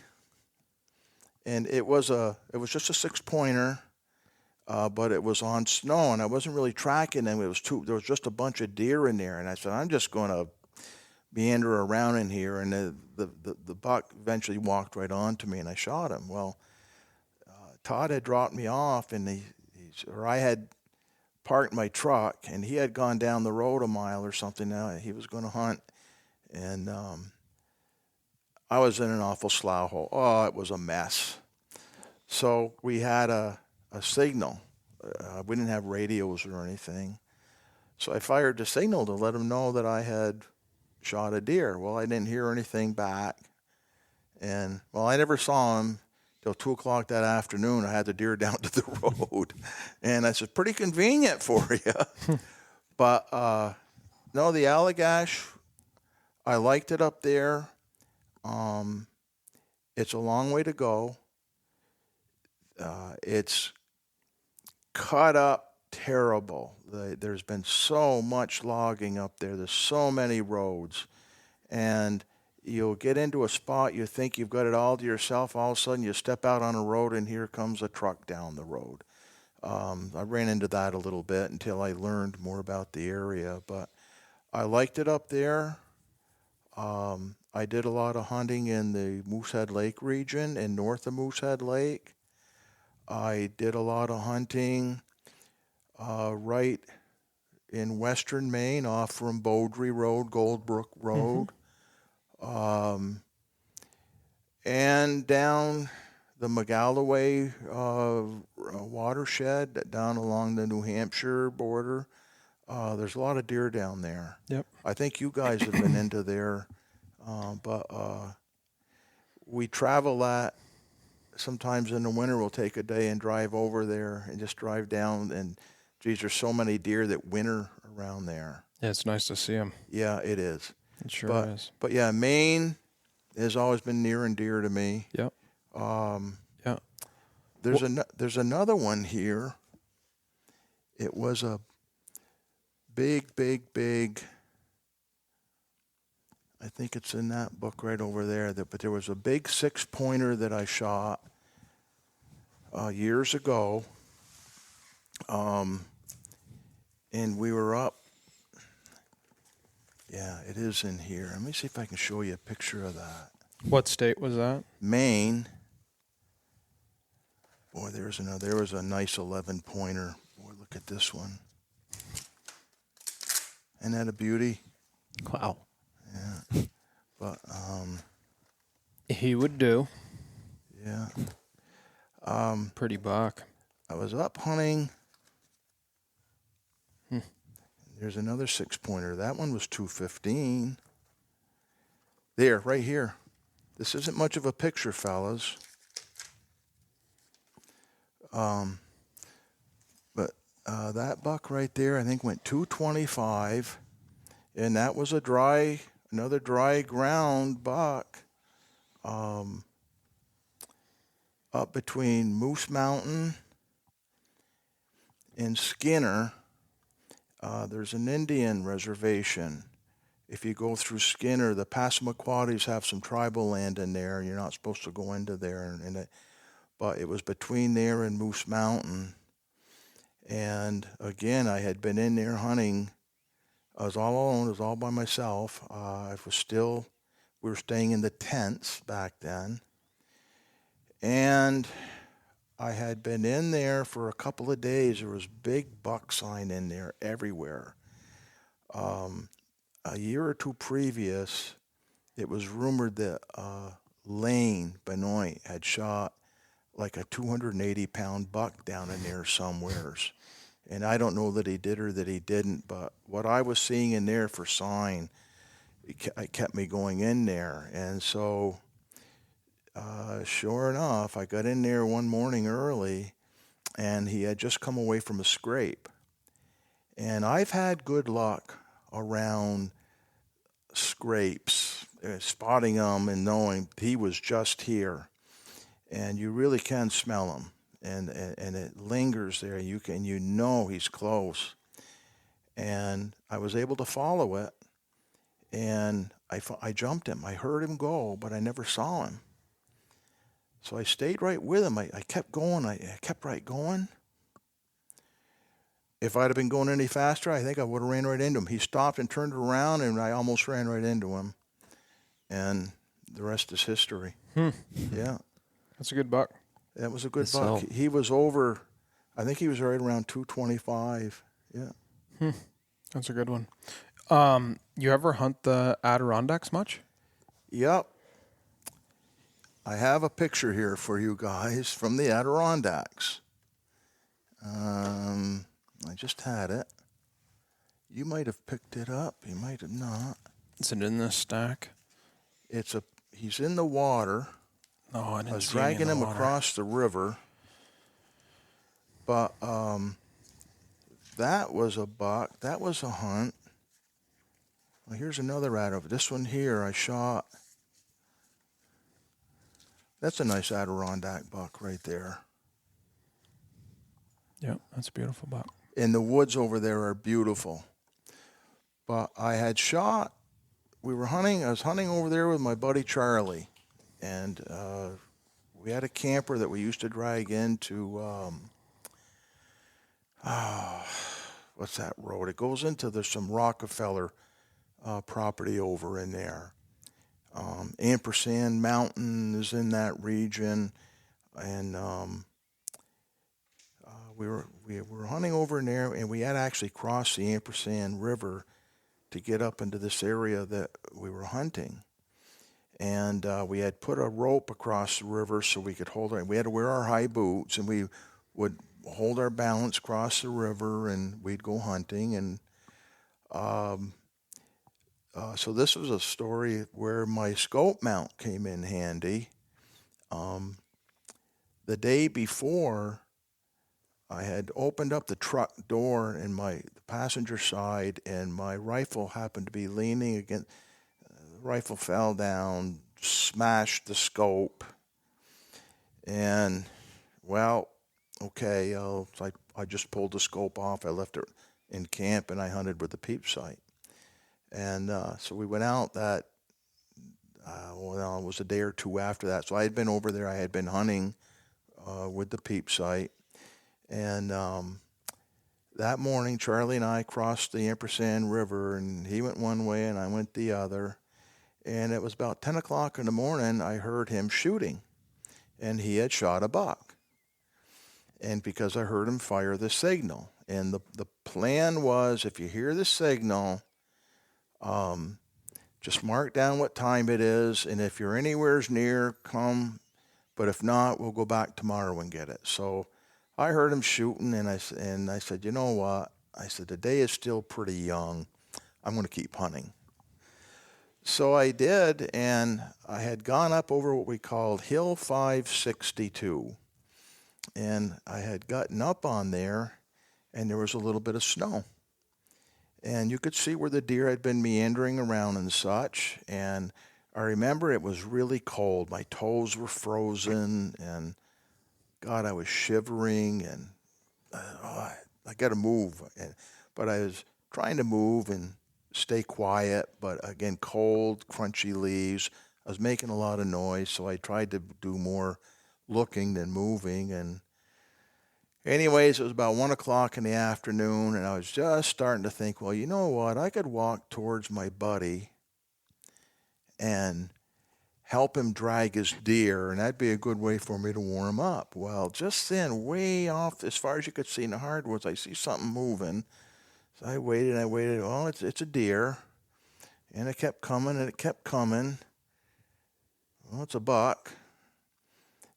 and it was just a 6-pointer, but it was on snow, and I wasn't really tracking them. There was just a bunch of deer in there, and I said, I'm just going to meander around in here, and the buck eventually walked right onto me, and I shot him. Well, Todd had dropped me off, and I had parked my truck, and he had gone down the road a mile or something. Now he was going to hunt, and I was in an awful slough hole. Oh, it was a mess. So we had a signal. We didn't have radios or anything, so I fired the signal to let him know that I had shot a deer. Well, I didn't hear anything back, and I never saw him till 2:00 that afternoon. I had the deer down to the road, and I said, pretty convenient for you. But no, the Allagash, I liked it up there. It's a long way to go. It's cut up terrible. There's been so much logging up there. There's so many roads, and you'll get into a spot, you think you've got it all to yourself. All of a sudden, you step out on a road, and here comes a truck down the road. I ran into that a little bit until I learned more about the area, but I liked it up there. I did a lot of hunting in the Moosehead Lake region and north of Moosehead Lake. I did a lot of hunting right in western Maine off from Beaudry Road, Goldbrook Road. And down the Magalloway watershed, down along the New Hampshire border. There's a lot of deer down there. Yep. I think you guys have been into there, but we travel that. Sometimes in the winter we'll take a day and drive over there and just drive down, and geez, there's so many deer that winter around there. Yeah, it's nice to see them. Yeah, it is. It sure is. But yeah, Maine has always been near and dear to me. Yep. Yeah. There's another one here. It was a big. I think it's in that book right over there. But there was a big 6-pointer that I shot years ago. and we were up. Yeah, it is in here. Let me see if I can show you a picture of that. What state was that? Maine. Boy, there was a nice 11-pointer. Boy, look at this one. Isn't that a beauty? Wow. Yeah. But, He would do. yeah. Pretty buck. I was up hunting. There's another 6-pointer. That one was 215. There, right here. This isn't much of a picture, fellas. But that buck right there, I think, went 225, and that was another dry ground buck, up between Moose Mountain and Skinner. There's an Indian reservation. If you go through Skinner, the Passamaquoddies have some tribal land in there, and you're not supposed to go into there. But it was between there and Moose Mountain. And again, I had been in there hunting. I was all alone. I was all by myself. We were staying in the tents back then. And I had been in there for a couple of days. There was big buck sign in there everywhere. A year or two previous, it was rumored that Lane Benoit had shot like a 280-pound buck down in there somewheres. And I don't know that he did or that he didn't, but what I was seeing in there for sign, it kept me going in there. And so, sure enough, I got in there one morning early, and he had just come away from a scrape. And I've had good luck around scrapes, spotting them and knowing he was just here. And you really can smell him, and it lingers there. You know he's close. And I was able to follow it, and I jumped him. I heard him go, but I never saw him. So I stayed right with him. I kept going. I kept right going. If I'd have been going any faster, I think I would have ran right into him. He stopped and turned around, and I almost ran right into him. And the rest is history. Yeah. That's a good buck. That was a good buck. He was over, I think he was right around 225. Yeah. That's a good one. You ever hunt the Adirondacks much? Yep. I have a picture here for you guys from the Adirondacks. I just had it. You might have picked it up. You might have not. Is it in this stack? He's in the water. Oh, I didn't see him. I was dragging him across the river. But that was a buck. That was a hunt. Well, here's another Adirondack. This one here I shot. That's a nice Adirondack buck right there. Yep, that's a beautiful buck. And the woods over there are beautiful. But I had shot. I was hunting over there with my buddy Charlie. And we had a camper that we used to drag into, what's that road? It goes into there's some Rockefeller property over in there. Ampersand Mountain is in that region. And we were hunting over in there, and we had actually crossed the Ampersand River to get up into this area that we were hunting. And we had put a rope across the river so we could hold it. We had to wear our high boots, and we would hold our balance across the river, and we'd go hunting. And so this was a story where my scope mount came in handy. The day before, I had opened up the truck door in the passenger side, and my rifle happened to be leaning against. The rifle fell down, smashed the scope, and okay. I just pulled the scope off. I left it in camp, and I hunted with the peep sight. And so we went out that. It was a day or two after that. So I had been over there. I had been hunting with the peep sight. And that morning, Charlie and I crossed the Ampersand River, and he went one way and I went the other. And it was about 10 o'clock in the morning, I heard him shooting, and he had shot a buck. And because I heard him fire the signal. And the plan was, if you hear the signal, just mark down what time it is, and if you're anywhere near, come. But if not, we'll go back tomorrow and get it. So I heard him shooting, and I said, you know what? I said, the day is still pretty young. I'm going to keep hunting. So I did, and I had gone up over what we called Hill 562. And I had gotten up on there, and there was a little bit of snow. And you could see where the deer had been meandering around and such. And I remember it was really cold. My toes were frozen, and God, I was shivering, and I got to move. But I was trying to move and stay quiet, but again, cold, crunchy leaves. I was making a lot of noise, so I tried to do more looking than moving. And anyways, it was about 1 o'clock in the afternoon, and I was just starting to think, well, you know what? I could walk towards my buddy and help him drag his deer, and that'd be a good way for me to warm up. Well, just then, way off, as far as you could see in the hardwoods, I see something moving. So I waited. Oh, it's a deer. And it kept coming, and it kept coming. Well, it's a buck.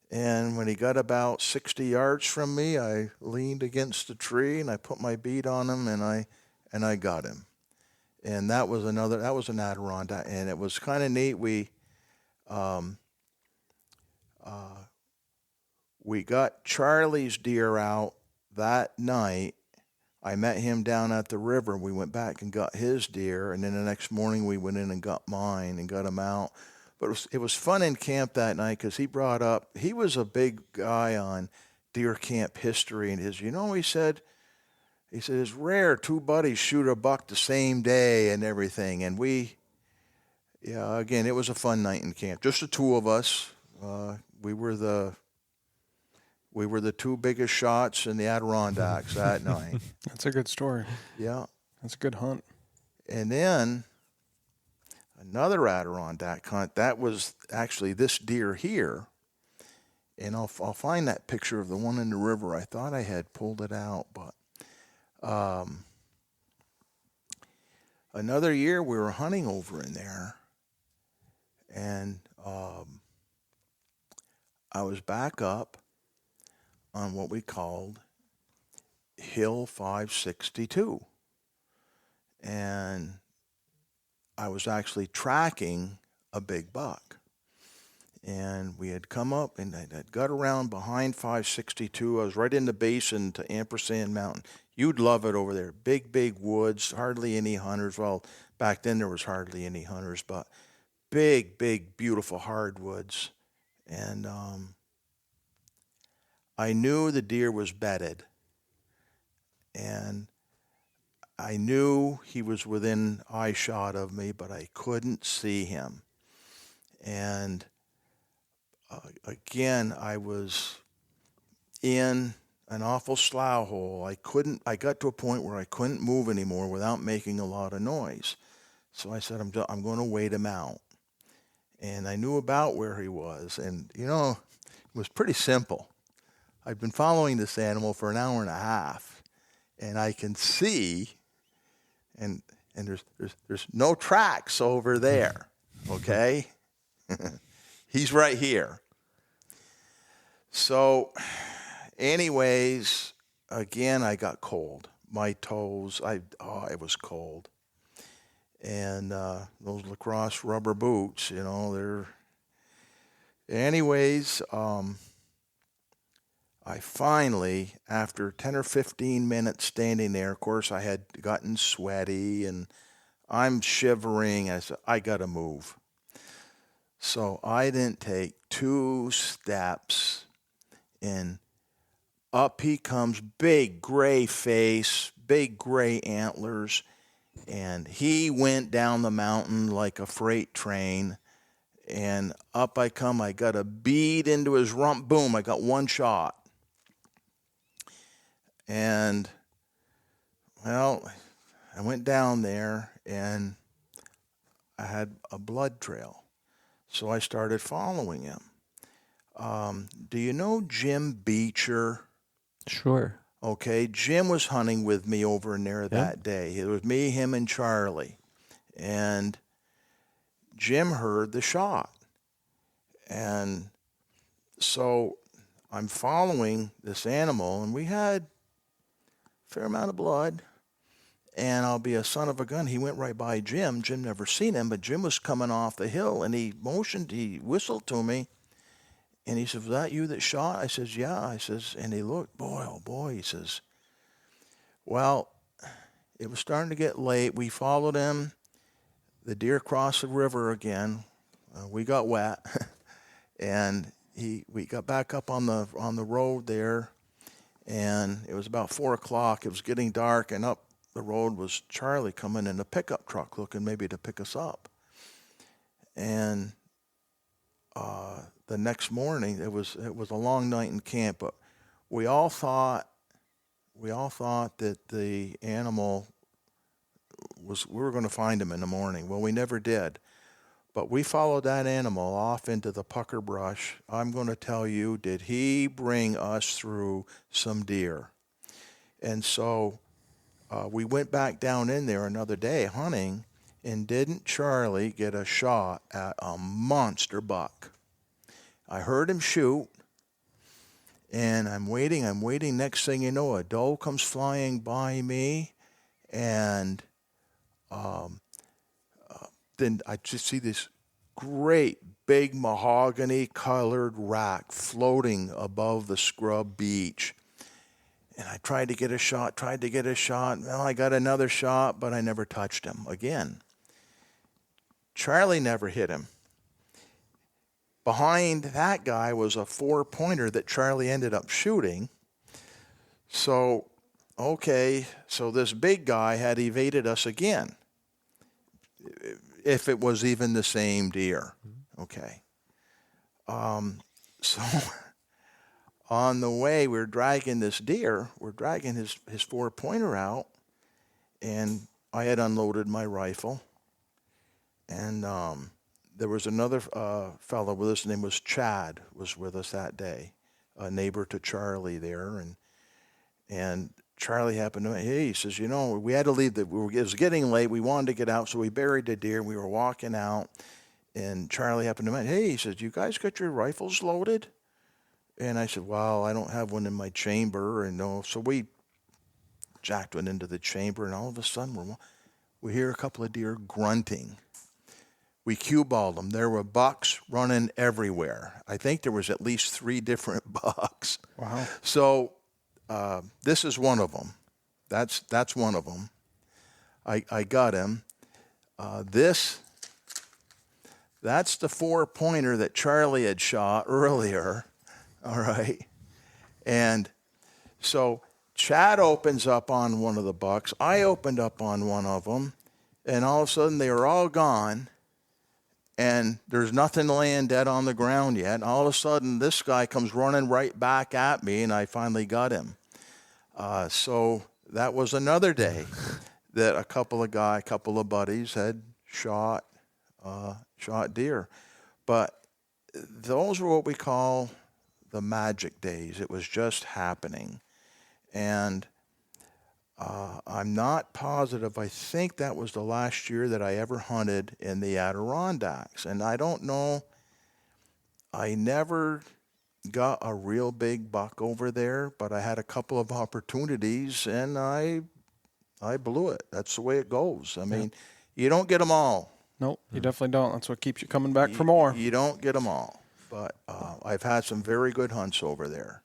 And when he got about 60 yards from me, I leaned against the tree, and I put my bead on him, and I got him. And that was an Adirondack, and it was kind of neat. We got Charlie's deer out that night. I met him down at the river. We went back and got his deer, and then the next morning we went in and got mine and got him out. But it was fun in camp that night because he was a big guy on deer camp history, and he said it's rare two buddies shoot a buck the same day and everything. And again, it was a fun night in camp. Just the two of us. We were the two biggest shots in the Adirondacks that night. That's a good story. Yeah. That's a good hunt. And then another Adirondack hunt, that was actually this deer here. And I'll find that picture of the one in the river. I thought I had pulled it out, but another year we were hunting over in there, and I was back up on what we called Hill 562. And I was actually tracking a big buck. And we had come up, and I had got around behind 562. I was right in the basin to Ampersand Mountain. You'd love it over there. Big, big woods, hardly any hunters. Well, back then there was hardly any hunters, but big, big, beautiful hardwoods. And I knew the deer was bedded, and I knew he was within eye shot of me, but I couldn't see him. And again, I was in an awful slough hole. I got to a point where I couldn't move anymore without making a lot of noise. So I said, I'm going to wait him out. And I knew about where he was, and it was pretty simple. I've been following this animal for an hour and a half, and I can see, and there's no tracks over there, okay? He's right here. So, anyways, again, I got cold. My toes, it was cold. And those lacrosse rubber boots, they're... Anyways, I finally, after 10 or 15 minutes standing there, of course, I had gotten sweaty, and I'm shivering. I said, I got to move. So I didn't take 2 steps, and up he comes, big gray face, big gray antlers, and he went down the mountain like a freight train, and up I come. I got a bead into his rump. Boom, I got one shot. And Well, I went down there and I had a blood trail. So I started following him. Do you know Jim Beecher? Sure. Okay, Jim was hunting with me over in there that day. It was me, him, and Charlie. And Jim heard the shot. And so I'm following this animal, and we had a fair amount of blood. And I'll be a son of a gun. He went right by Jim. Jim never seen him, but Jim was coming off the hill, and he whistled to me. And he said, "Was that you that shot?" I says, "Yeah." I says, and he looked, boy, oh boy, he says, well, it was starting to get late. We followed him. The deer crossed the river again. We got wet. And we got back up on the road there, and it was about 4 o'clock. It was getting dark, and up the road was Charlie coming in a pickup truck looking maybe to pick us up. And the next morning, it was a long night in camp, but we all thought that the animal we were going to find him in the morning. Well, we never did. But we followed that animal off into the pucker brush. I'm going to tell you, did he bring us through some deer? And so we went back down in there another day hunting, and didn't Charlie get a shot at a monster buck? I heard him shoot, and I'm waiting. Next thing you know, a doe comes flying by me, and then I just see this great big mahogany colored rack floating above the scrub beach. And I tried to get a shot. Well, I got another shot, but I never touched him again. Charlie never hit him. Behind that guy was a 4-pointer that Charlie ended up shooting. So, okay, so this big guy had evaded us again, if it was even the same deer. Okay. So on the way, we're dragging this deer. We're dragging his 4-pointer out, and I had unloaded my rifle. And there was another fellow with us. His name was Chad, was with us that day, a neighbor to Charlie there. And Charlie happened to, he says, you know, we had to leave. It was getting late. We wanted to get out, so we buried the deer. We were walking out, and Charlie happened to mention, hey, he says, you guys got your rifles loaded? And I said, well, I don't have one in my chamber. And so we jacked one into the chamber, and all of a sudden we hear a couple of deer grunting. We cue balled them. There were bucks running everywhere. I think there was at least 3 different bucks. Wow. So this is one of them. That's one of them. I got him. That's the 4-pointer that Charlie had shot earlier. All right. And so Chad opens up on one of the bucks. I opened up on one of them. And all of a sudden they were all gone. And there's nothing laying dead on the ground yet. And all of a sudden, this guy comes running right back at me, and I finally got him. So that was another day that a couple of buddies had shot deer. But those were what we call the magic days. It was just happening. And I'm not positive. I think that was the last year that I ever hunted in the Adirondacks. And I don't know, I never got a real big buck over there, but I had a couple of opportunities, and I blew it. That's the way it goes. I mean, you don't get them all. Nope, you definitely don't. That's what keeps you coming back for more. You don't get them all. But I've had some very good hunts over there.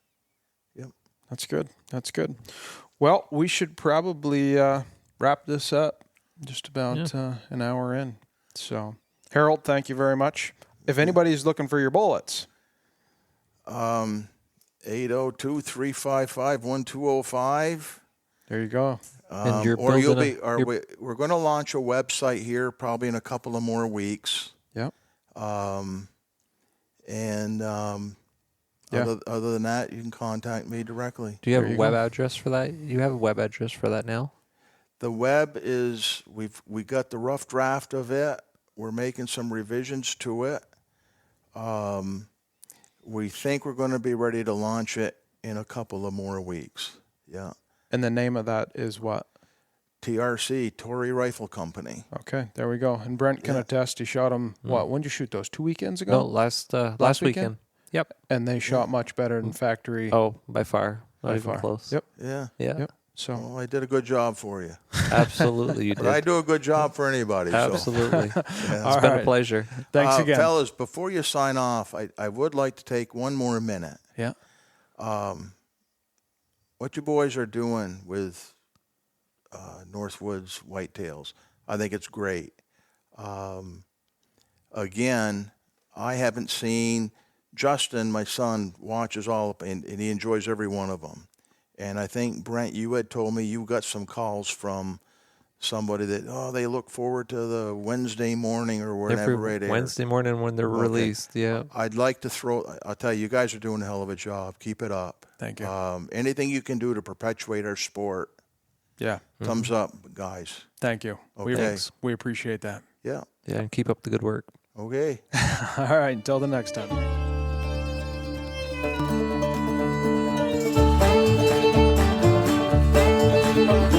Yep. That's good. That's good. Well, we should probably wrap this up just about an hour in. So, Harold, thank you very much. If anybody's looking for your bullets, 802-355-1205. there you go. And you're Or building we're going to launch a website here probably in a couple of more weeks. Yep. Other than that, you can contact me directly. Do you have a web address for that? You have a web address for that now? The web is, we got the rough draft of it. We're making some revisions to it. We think we're going to be ready to launch it in a couple of more weeks. Yeah. And the name of that is what? TRC, Torre Rifle Company. Okay, there we go. And Brent can attest. He shot them. What? When did you shoot those? 2 weekends ago? No, last weekend. Yep. And they shot much better than factory. Oh, by far. Not by even far. close. Yep. Yeah. Yeah. Yep. So Well, I did a good job for you. Absolutely, you But did. I do a good job for anybody. Absolutely. So. It's been a pleasure. thanks again, Fellas, before you sign off, I would like to take one more minute. Yeah. What you boys are doing with Northwoods whitetails, I think it's great. Again, I haven't seen Justin, my son, watches all and he enjoys every one of them. And I think, Brent, you had told me you got some calls from somebody that, they look forward to the Wednesday morning or whenever it airs. Wednesday morning when they're released, yeah. I'd like to I'll tell you, you guys are doing a hell of a job. Keep it up. Thank you. Anything you can do to perpetuate our sport, Yeah. thumbs up, guys. Thank you. Okay. We appreciate that. Yeah. Yeah, and keep up the good work. Okay. All right. Until the next time. Thank you.